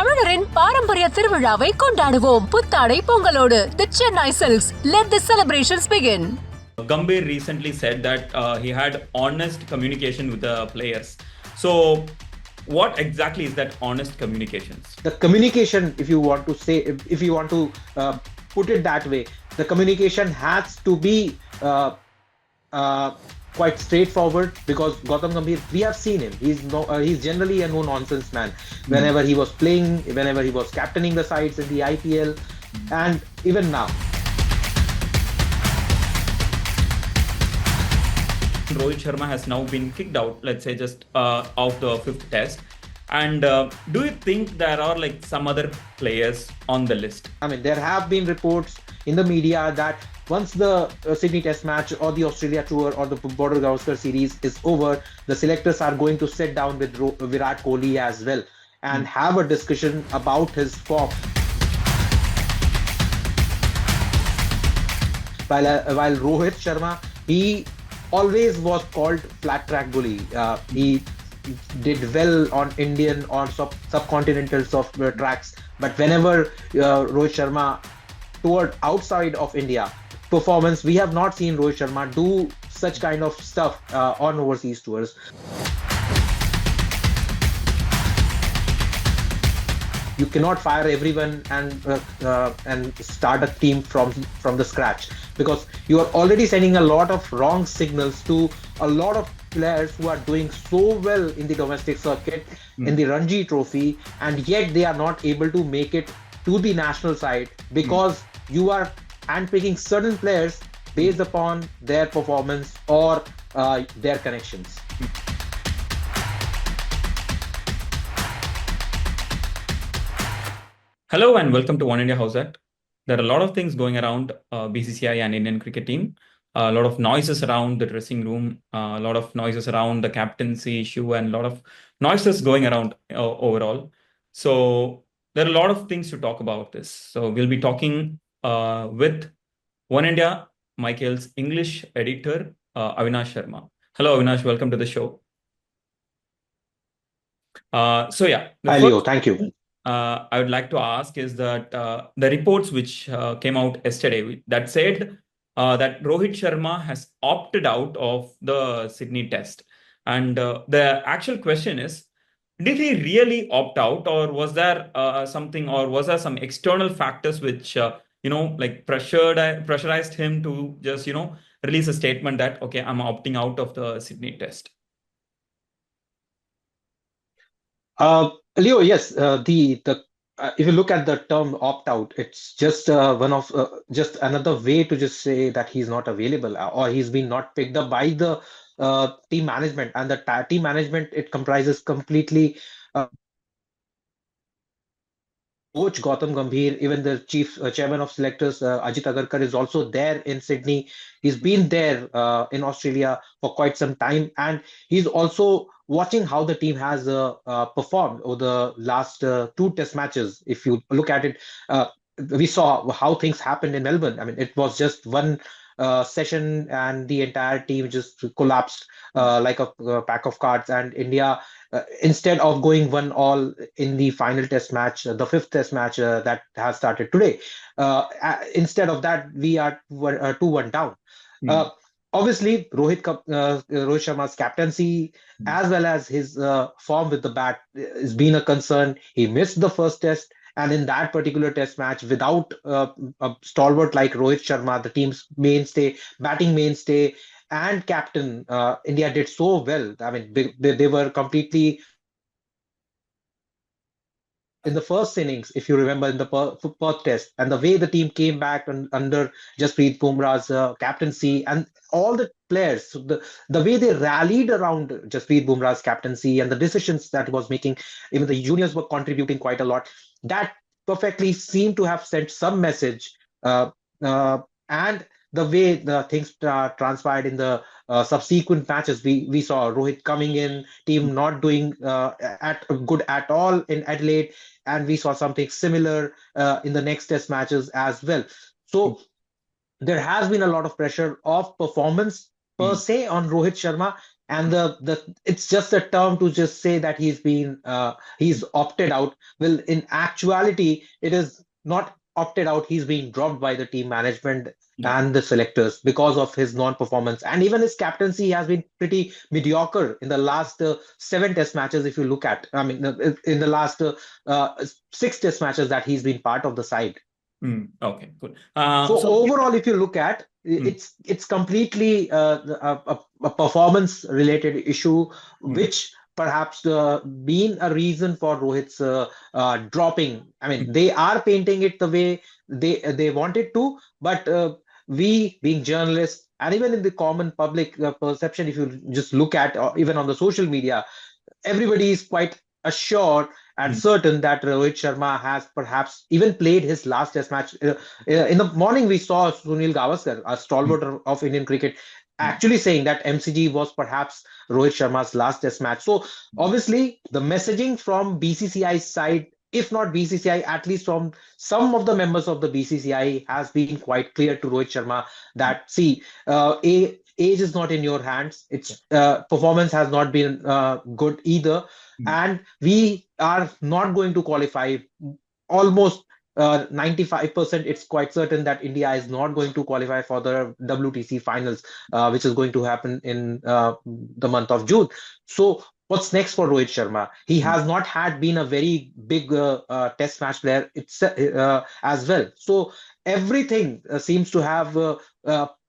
தமிழரின் பாரம்பரிய திருவிழாவை கொண்டாடுவோம் புத்தாடை பொங்கலோடு. The Chennai Silks. Let the celebrations begin. Gambhir recently said that he had honest communication with the players. So, what exactly is that honest communications? The communication, if you want to say, if you want to put it that way, the communication has to be quite straightforward, because Gautam Gambhir, we have seen him. He's generally a no-nonsense man. Whenever he was playing, whenever he was captaining the sides in the IPL, and even now. Rohit Sharma has now been kicked out, let's say just of the fifth test. And do you think there are like some other players on the list? I mean, there have been reports in the media that once the Sydney Test match or the Australia Tour or the Border Gavaskar series is over, the selectors are going to sit down with Virat Kohli as well and have a discussion about his form. While Rohit Sharma, he always was called flat track bully. He did well on Indian or subcontinental tracks, but whenever Rohit Sharma toured outside of India performance, we have not seen Rohit Sharma do such kind of stuff on overseas tours. You cannot fire everyone and start a team from the scratch, because you are already sending a lot of wrong signals to a lot of players who are doing so well in the domestic circuit, in the Ranji Trophy, and yet they are not able to make it to the national side because you are handpicking certain players based upon their performance or their connections. Hello and welcome to Oneindia Howzat. There are a lot of things going around BCCI and Indian cricket team. A lot of noises around the dressing room, a lot of noises around the captaincy issue, and a lot of noises going around overall. So there are a lot of things to talk about this. So we'll be talking with Oneindia, Michael's English editor, Avinash Sharma. Hello, Avinash. Welcome to the show. Hi, Leo. Thank you. I would like to ask is that the reports which came out yesterday that said that Rohit Sharma has opted out of the Sydney Test. And the actual question is, did he really opt out, or was there something, or was there some external factors which, like pressurized him to just, release a statement that, okay, I'm opting out of the Sydney Test? Leo, yes, if you look at the term opt out, it's just just another way to just say that he's not available, or he's been not picked up by the team management. And the team management, it comprises completely coach Gautam Gambhir, even the chief chairman of selectors Ajit Agarkar is also there in Sydney. He's been there in Australia for quite some time, and he's also watching how the team has performed over the last two test matches. If you look at it, we saw how things happened in Melbourne. I mean, it was just one session and the entire team just collapsed like a pack of cards, and India, instead of going 1-1 in the final test match, the fifth test match that has started today, instead of that, we are 2-1 down. Obviously, Rohit Sharma's captaincy as well as his form with the bat has been a concern. He missed the first test, and in that particular test match, without a stalwart like Rohit Sharma, the team's mainstay, batting mainstay, and captain, India did so well. I mean, they were completely in the first innings, if you remember, in the Perth test, and the way the team came back under Jasprit Bumrah's captaincy, and all the players, the way they rallied around Jasprit Bumrah's captaincy and the decisions that he was making, even the juniors were contributing quite a lot. That perfectly seemed to have sent some message, and the way the things transpired in the subsequent matches, we saw Rohit coming in, team not doing good at all in Adelaide, and we saw something similar in the next test matches as well. So there has been a lot of pressure of performance per se on Rohit Sharma, and the it's just a term to just say that he's opted out. Well, in actuality, it is not opted out. He's being dropped by the team management Yeah. and the selectors because of his non-performance, and even his captaincy has been pretty mediocre in the last seven test matches. If you look at, I mean, in the last six test matches that he's been part of the side. Okay, cool. So So, overall, if you look at, mm, it's completely a performance related issue, mm, which perhaps been a reason for Rohit's dropping. I mean, mm, they are painting it the way they wanted to, but we, being journalists, and even in the common public perception, if you just look at, even on the social media, everybody is quite assured and mm, certain that Rohit Sharma has perhaps even played his last test match. In the morning, we saw Sunil Gavaskar, a mm, stalwart of Indian cricket, mm, actually saying that MCG was perhaps Rohit Sharma's last test match. So obviously, the messaging from BCCI's side, if not BCCI, at least from some of the members of the BCCI, has been quite clear to Rohit Sharma that, see, age is not in your hands. yeah, Its performance has not been good either, mm, and we are not going to qualify. Almost 95%, it's quite certain that India is not going to qualify for the WTC finals, which is going to happen in the month of June. So what's next for Rohit Sharma? He mm, has not had been a very big test match player as well. So everything seems to have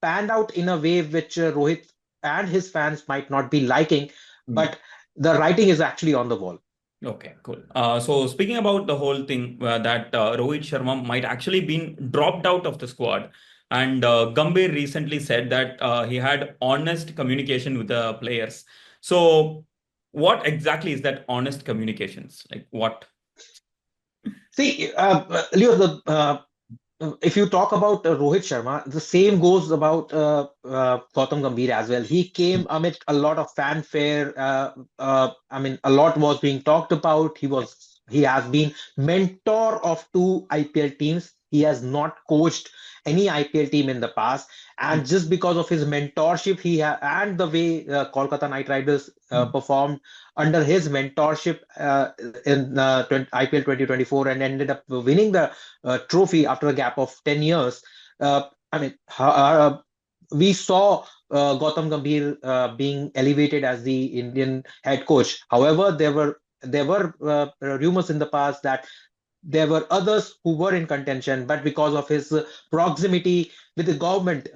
panned out in a way which Rohit and his fans might not be liking, mm. but the writing is actually on the wall. Okay, cool. So speaking about the whole thing that Rohit Sharma might actually been dropped out of the squad, and Gambhir recently said that he had honest communication with the players. So what exactly is that honest communications? Like what? See, Leo, if you talk about Rohit Sharma, the same goes about Gautam Gambhir as well. He came amid a lot of fanfare. I mean, a lot was being talked about. He has been mentor of two IPL teams. He has not coached any IPL team in the past, and just because of his mentorship, and the way Kolkata Knight Riders Mm, performed under his mentorship in IPL 2024 and ended up winning the trophy after a gap of 10 years. I mean, we saw Gautam Gambhir being elevated as the Indian head coach. However, there were rumors in the past that there were others who were in contention, but because of his proximity with the government,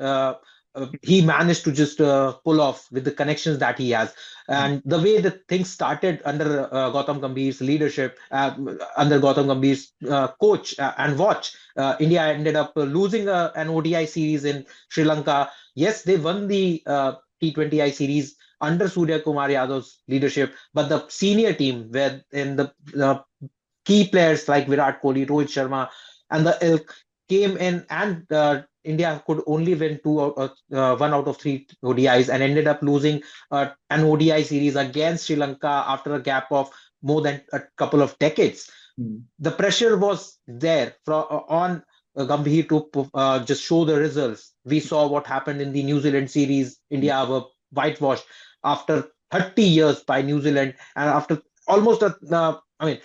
he managed to just pull off with the connections that he has. mm, And the way that things started under Gautam Gambhir's leadership, under Gautam Gambhir's coach and watch, India ended up losing an ODI series in Sri Lanka. Yes, they won the T20I series under Surya Kumar Yadav's leadership, but the senior team, where in the key players like Virat Kohli, Rohit Sharma, and the ilk came in, and India could only win one out of three ODIs, and ended up losing an ODI series against Sri Lanka after a gap of more than a couple of decades. mm, The pressure was there on Gambhir to just show the results. We saw what happened in the New Zealand series. mm, India were whitewashed after 30 years by New Zealand, and after almost I mean,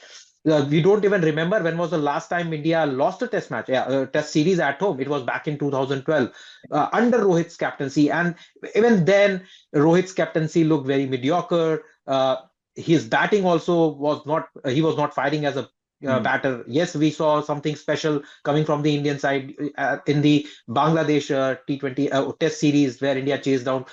we don't even remember when was the last time India lost a test match, test series at home. It was back in 2012 under Rohit's captaincy, and even then, Rohit's captaincy looked very mediocre. His batting also was not. He was not fighting as a mm, batter. Yes, we saw something special coming from the Indian side in the Bangladesh T20 Test series, where India chased down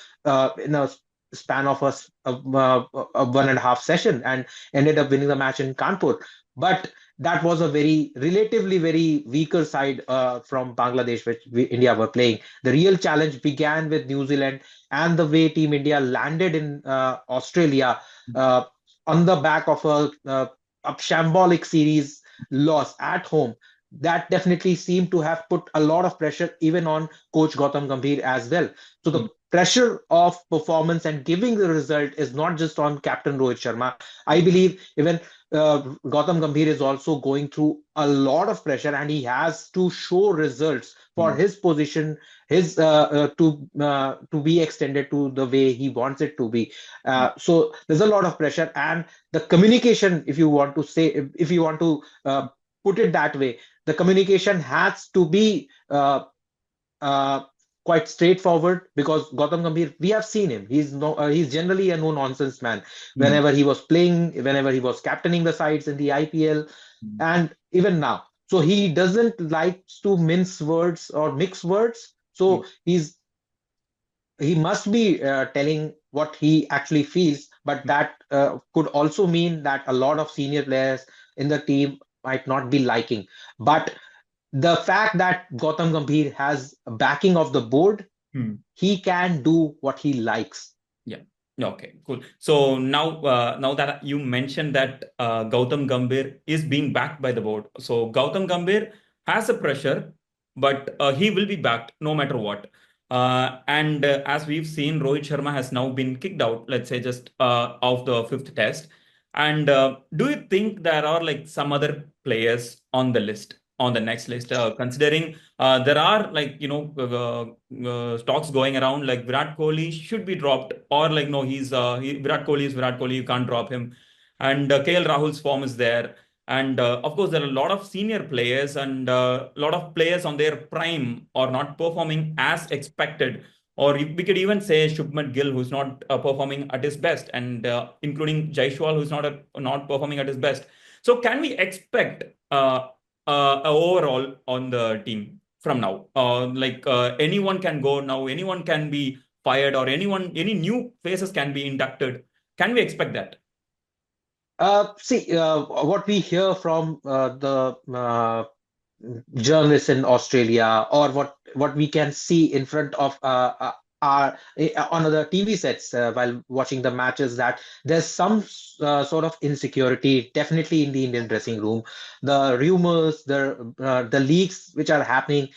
in a span of a 1.5 session and ended up winning the match in Kanpur. But that was a relatively very weaker side from Bangladesh, which India were playing. The real challenge began with New Zealand and the way Team India landed in Australia uh, on the back of a shambolic series loss at home. that definitely seemed to have put a lot of pressure even on coach Gautam Gambhir as well. So the pressure of performance and giving the result is not just on captain Rohit Sharma. I believe even Gautam Gambhir is also going through a lot of pressure, and he has to show results for his position, his to be extended to the way he wants it to be. So there's a lot of pressure, and the communication, if you want to say, if you want to put it that way, the communication has to be uh, quite straightforward, because Gautam Gambhir, we have seen him. He's generally a no nonsense man. Whenever he was playing, whenever he was captaining the sides in the IPL, and even now. So he doesn't like to mince words or mix words. So he must be telling what he actually feels, but that could also mean that a lot of senior players in the team might not be liking. But the fact that Gautam Gambhir has a backing of the board, he can do what he likes. Yeah. Okay, cool. So now that you mentioned that Gautam Gambhir is being backed by the board, so Gautam Gambhir has a pressure, but he will be backed no matter what. And as we've seen, Rohit Sharma has now been kicked out, let's say just of the fifth test. And do you think there are like some other players on the list, on the next list, considering there are like, talks going around like Virat Kohli should be dropped, or like, no, Virat Kohli is Virat Kohli, you can't drop him. And KL Rahul's form is there. And of course, there are a lot of senior players and a lot of players on their prime or not performing as expected. Or we could even say Shubman Gill, who's not performing at his best, and including Jaiswal, who's not performing at his best. So can we expect overall on the team from now? Anyone can go now, anyone can be fired, or any new faces can be inducted. Can we expect that? What we hear from the journalists in Australia, or what we can see in front of our on the TV sets while watching the matches, that there's some sort of insecurity definitely in the Indian dressing room. The rumors, the leaks which are happening.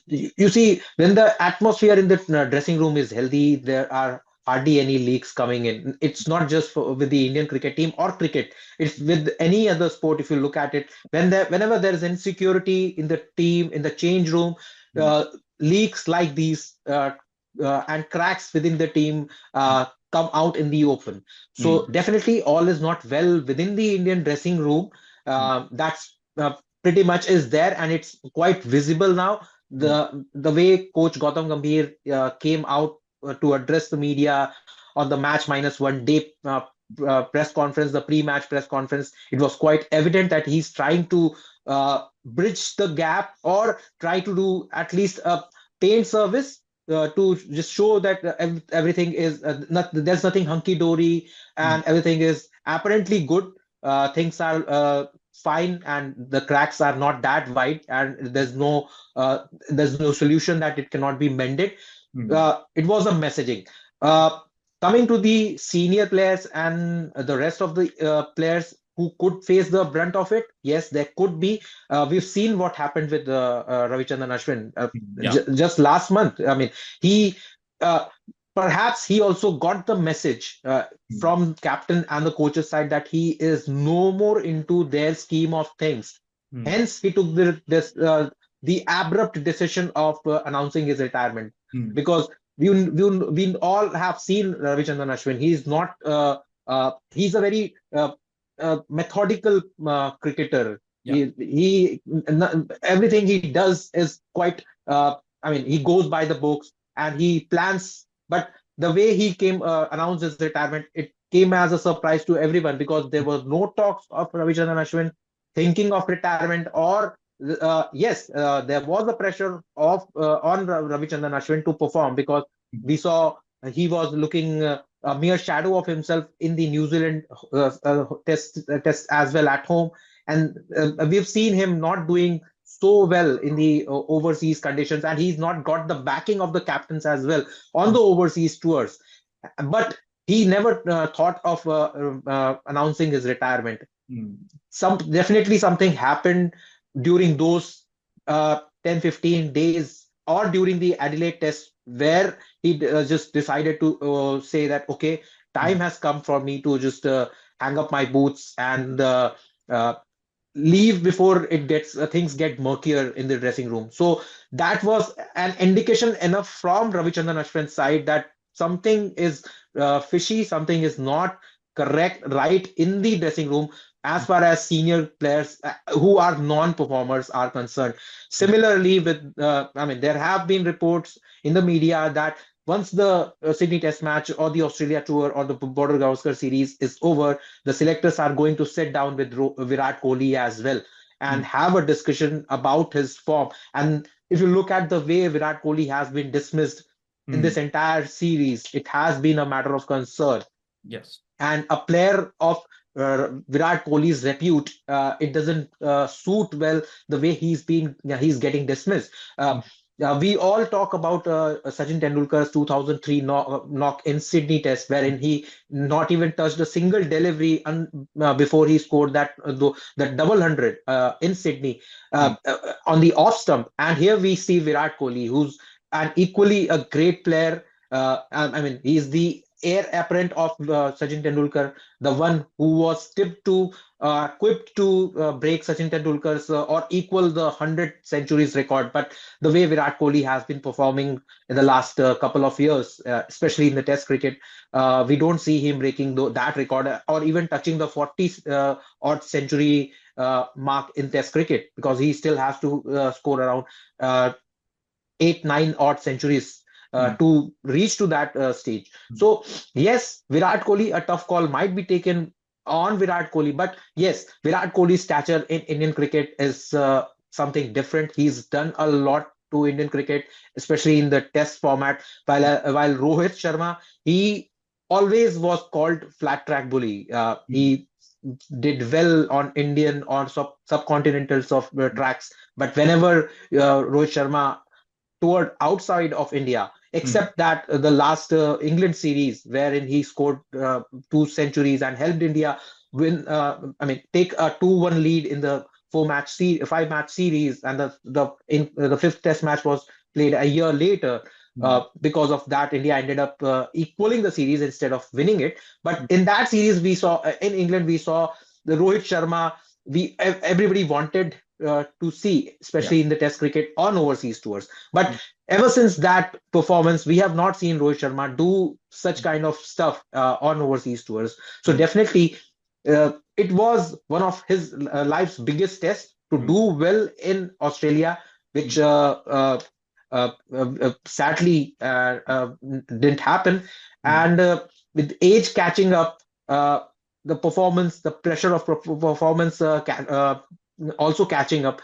You see, when the atmosphere in the dressing room is healthy, there are hardly any leaks coming in. It's not just with the Indian cricket team or cricket. It's with any other sport. If you look at it, whenever there is insecurity in the team, in the change room, leaks like these and cracks within the team come out in the open. So definitely all is not well within the Indian dressing room. That's pretty much is there, and it's quite visible now. The way Coach Gautam Gambhir came out to address the media on the match minus 1 day press conference, the pre-match press conference, it was quite evident that he's trying to bridge the gap, or try to do at least a paint service to just show that everything is there's nothing hunky-dory, and everything is apparently good. Things are fine, and the cracks are not that wide, and there's no solution that it cannot be mended. It was a messaging. Coming to the senior players and the rest of the players who could face the brunt of it, yes, there could be. We've seen what happened with Ravichandran Ashwin just last month. I mean, he perhaps he also got the message from captain and the coach's side that he is no more into their scheme of things. Hence, he took the abrupt decision of announcing his retirement. Because we all have seen Ravichandran Ashwin. He's not. He's a very methodical cricketer. He everything he does is quite. He goes by the books and he plans. But the way he announced his retirement, it came as a surprise to everyone, because there was no talks of Ravichandran Ashwin thinking of retirement, or yes, there was a pressure on Ravichandran Ashwin to perform, because we saw he was looking a mere shadow of himself in the New Zealand test as well at home, and we've seen him not doing so well in the overseas conditions, and he's not got the backing of the captains as well on the overseas tours. But he never thought of announcing his retirement. Definitely something happened during those 10-15 days or during the Adelaide test where he just decided to say that, okay, time has come for me to just hang up my boots and uh, leave before it gets things get murkier in the dressing room. So that was an indication enough from Ravichandran Ashwin's side that something is fishy, something is not correct, right in the dressing room as far as senior players who are non-performers are concerned. Similarly, with I mean, there have been reports in the media that once the Sydney Test match or the Australia Tour or the Border Gavaskar series is over, the selectors are going to sit down with Virat Kohli as well and have a discussion about his form. And if you look at the way Virat Kohli has been dismissed in this entire series, it has been a matter of concern. Yes. And a player of Virat Kohli's repute, it doesn't suit well the way he's getting dismissed. We all talk about Sachin Tendulkar's 2003 knock in Sydney Test, wherein he not even touched a single delivery before he scored that double hundred in Sydney on the off stump. And here we see Virat Kohli, who's an equally a great player. I mean, he's the heir apparent of Sachin Tendulkar, the one who was equipped to break Sachin Tendulkar's or equal the 100 centuries record. But the way Virat Kohli has been performing in the last couple of years, especially in the Test cricket, we don't see him breaking that record or even touching the 40 odd century mark in Test cricket, because he still has to score around 8-9 odd centuries to reach to that stage. So yes, Virat Kohli, a tough call might be taken on Virat Kohli, but yes, Virat Kohli's stature in Indian cricket is something different. He's done a lot to Indian cricket, especially in the Test format. While Rohit Sharma, he always was called flat track bully. He did well on Indian or subcontinental tracks, but whenever Rohit Sharma toured outside of India, except that the last England series wherein he scored 2 centuries and helped India win, take a 2-1 lead in the 5-match series, and the fifth Test match was played a year later. Because of that, India ended up equaling the series instead of winning it. But in that series, we saw in England, we saw the Rohit Sharma. Everybody wanted to see, especially in the Test cricket on overseas tours. But ever since that performance, we have not seen Rohit Sharma do such kind of stuff on overseas tours. So definitely, it was one of his life's biggest tests to do well in Australia, which sadly didn't happen. And with age catching up, the performance, the pressure of performance also catching up,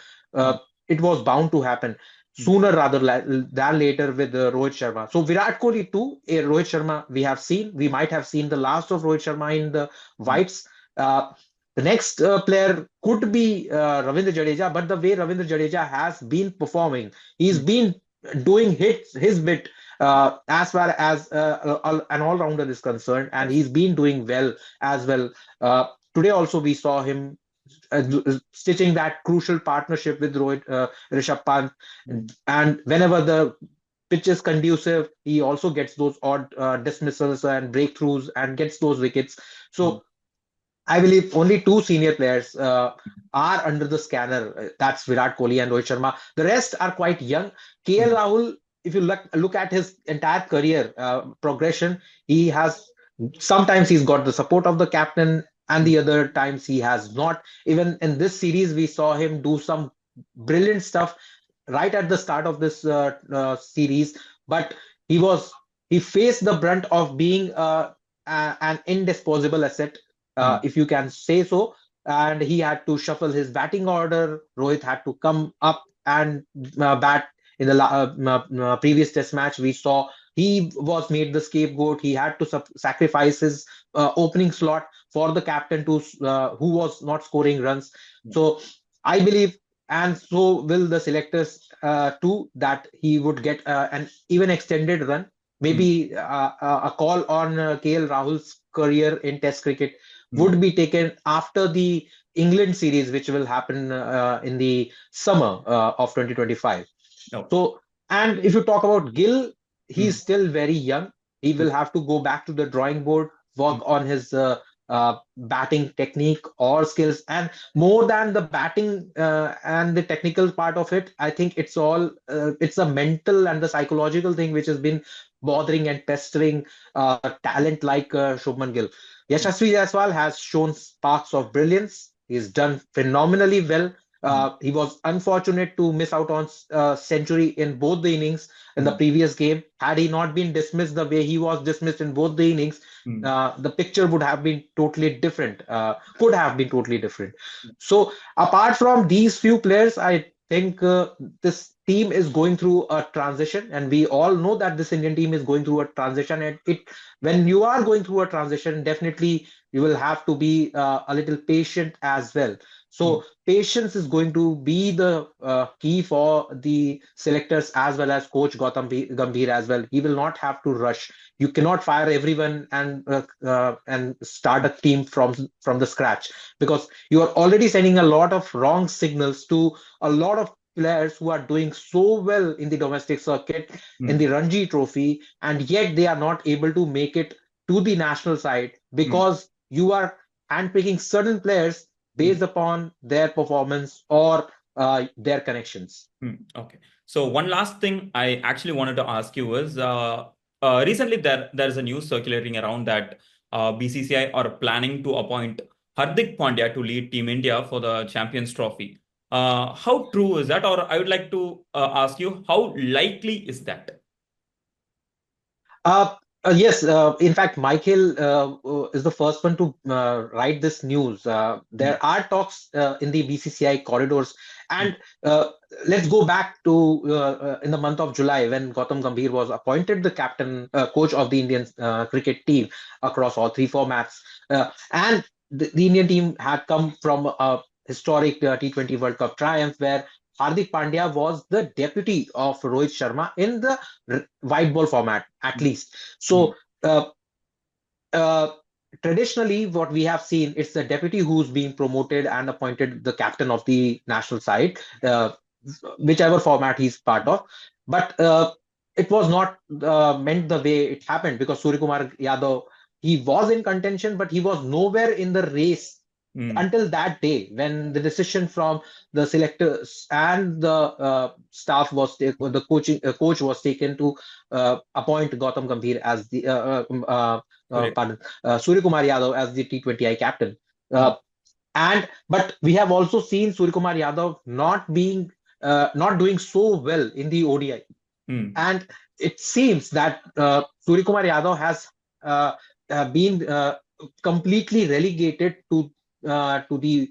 it was bound to happen sooner rather than later with Rohit Sharma. So Virat Kohli too, Rohit Sharma, we might have seen the last of Rohit Sharma in the whites. The next player could be Ravindra Jadeja, but the way Ravindra Jadeja has been performing, he's been doing his bit as far as an all-rounder is concerned, and he's been doing well as well. Today also we saw him stitching that crucial partnership with Rishabh Pant, and whenever the pitch is conducive, he also gets those odd dismissals and breakthroughs and gets those wickets. So I believe only 2 senior players are under the scanner. That's Virat Kohli and Rohit Sharma. The rest are quite young. KL Rahul, if you look at his entire career progression, sometimes he's got the support of the captain, and the other times he has not. Even in this series, we saw him do some brilliant stuff right at the start of this series, but he faced the brunt of being an indisposable asset, if you can say so, and he had to shuffle his batting order. Rohit had to come up and bat. In the previous Test match, we saw he was made the scapegoat. He had to sacrifice his opening slot for the captain who was not scoring runs. So I believe, and so will the selectors too, that he would get an even extended run. Maybe a call on KL Rahul's career in Test cricket would be taken after the England series, which will happen in the summer of 2025. No. So, and if you talk about Gill, he's Mm. still very young. He will have to go back to the drawing board, work Mm. on his batting technique or skills. And more than the batting and the technical part of it, I think it's a mental and the psychological thing which has been bothering and pestering talent like Shubman Gill. Yashasvi Jaiswal has shown sparks of brilliance. He's done phenomenally well. He was unfortunate to miss out on century in both the innings in the previous game. Had he not been dismissed the way he was dismissed in both the innings, the picture would have been totally different. Could have been totally different. So apart from these few players, I think this team is going through a transition, and we all know that this Indian team is going through a transition. And when you are going through a transition, definitely you will have to be a little patient as well. So patience is going to be the key for the selectors as well as coach Gambhir as well. He will not have to rush. You cannot fire everyone and start a team from the scratch, because you are already sending a lot of wrong signals to a lot of players who are doing so well in the domestic circuit in the Ranji Trophy, and yet they are not able to make it to the national side because you are handpicking certain players based upon their performance or their connections. Okay. So one last thing I actually wanted to ask you was recently there is a news circulating around that BCCI are planning to appoint Hardik Pandya to lead Team India for the Champions Trophy. How true is that? Or I would like to ask you, how likely is that? Yes, in fact, Michael is the first one to write this news. There are talks in the BCCI corridors, and let's go back to in the month of July when Gautam Gambhir was appointed the captain, coach of the Indian cricket team across all three formats, and the Indian team had come from a historic T20 World Cup triumph where Hardik Pandya was the deputy of Rohit Sharma in the white ball format, at least. So, uh, uh, traditionally, what we have seen, it's the deputy who's being promoted and appointed the captain of the national side, whichever format he's part of. But it was not meant the way it happened, because Surya Kumar Yadav, he was in contention, but he was nowhere in the race until that day when the decision from the selectors and the staff was the coach was taken to appoint Gautam Gambhir as the Surya Kumar Yadav as the T20I captain. But we have also seen Surya Kumar Yadav not doing so well in the ODI, and it seems that Surya Kumar Yadav has been completely relegated to the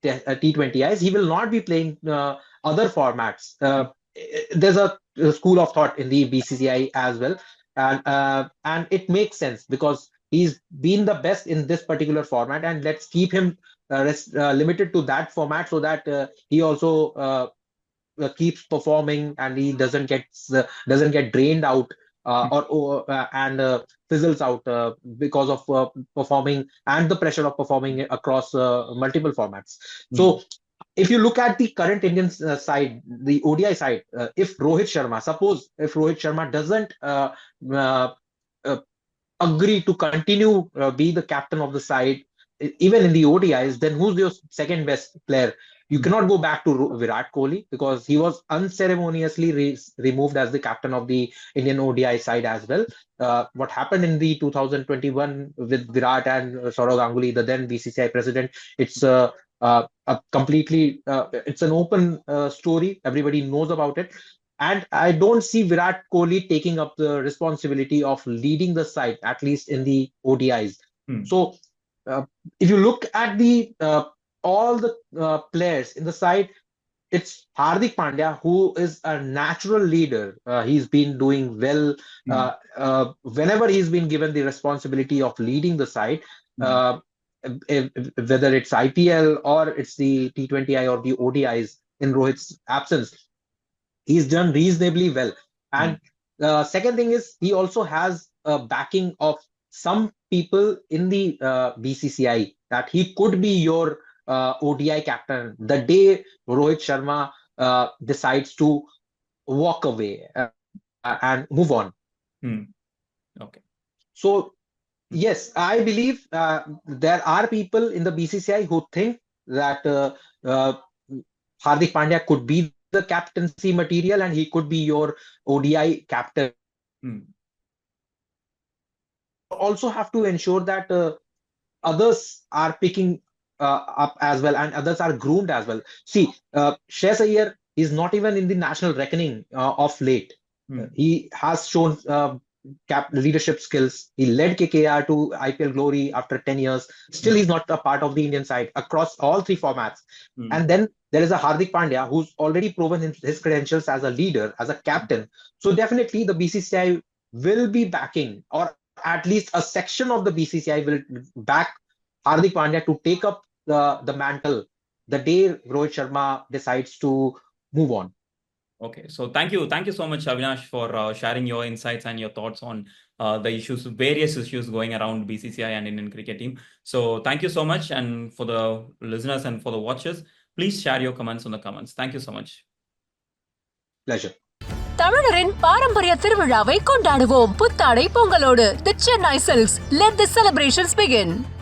T20Is. He will not be playing other formats. There's a school of thought in the BCCI as well, and it makes sense because he's been the best in this particular format, and let's keep him limited to that format so that he also keeps performing and he doesn't get drained out and fizzles out because of performing and the pressure of performing across multiple formats. So if you look at the current Indian side, the ODI side, if Rohit Sharma doesn't agree to continue be the captain of the side, even in the ODIs, then who's your second best player? You cannot go back to Virat Kohli because he was unceremoniously removed as the captain of the Indian ODI side as well. What happened in the 2021 with Virat and Saurav Ganguly, the then BCCI president, it's a completely it's an open story. Everybody knows about it. And I don't see Virat Kohli taking up the responsibility of leading the side, at least in the ODIs. So if you look at the all the players in the side, it's Hardik Pandya who is a natural leader. He's been doing well whenever he's been given the responsibility of leading the side, whether it's IPL or it's the T20I or the ODIs in Rohit's absence. He's done reasonably well. And second thing is he also has a backing of some people in the BCCI that he could be your ODI captain the day Rohit Sharma decides to walk away and move on. Hmm. Okay. So yes, I believe there are people in the BCCI who think that uh, Hardik Pandya could be the captaincy material and he could be your ODI captain. Hmm. Also have to ensure that others are picking up as well and others are groomed as well. See, Shreyas Iyer is not even in the national reckoning of late. Hmm. He has shown leadership skills. He led KKR to IPL glory after 10 years. Still, he's not a part of the Indian side across all three formats. Hmm. And then there is a Hardik Pandya who's already proven his credentials as a leader, as a captain. So definitely the BCCI will be backing, or at least a section of the BCCI will back Hardik Pandya to take up the mantle the day Rohit Sharma decides to move on. Okay, so thank you so much, Avinash, for sharing your insights and your thoughts on the various issues going around BCCI and Indian cricket team. So thank you so much, and for the listeners and for the watchers, please share your comments on the comments. Thank you so much. Pleasure. தமிழரின் பாரம்பரிய திருவிழாவை கொண்டாடுவோம் புத்தாடை பொங்கலோடு. The Chennai Silks. Let the celebrations begin.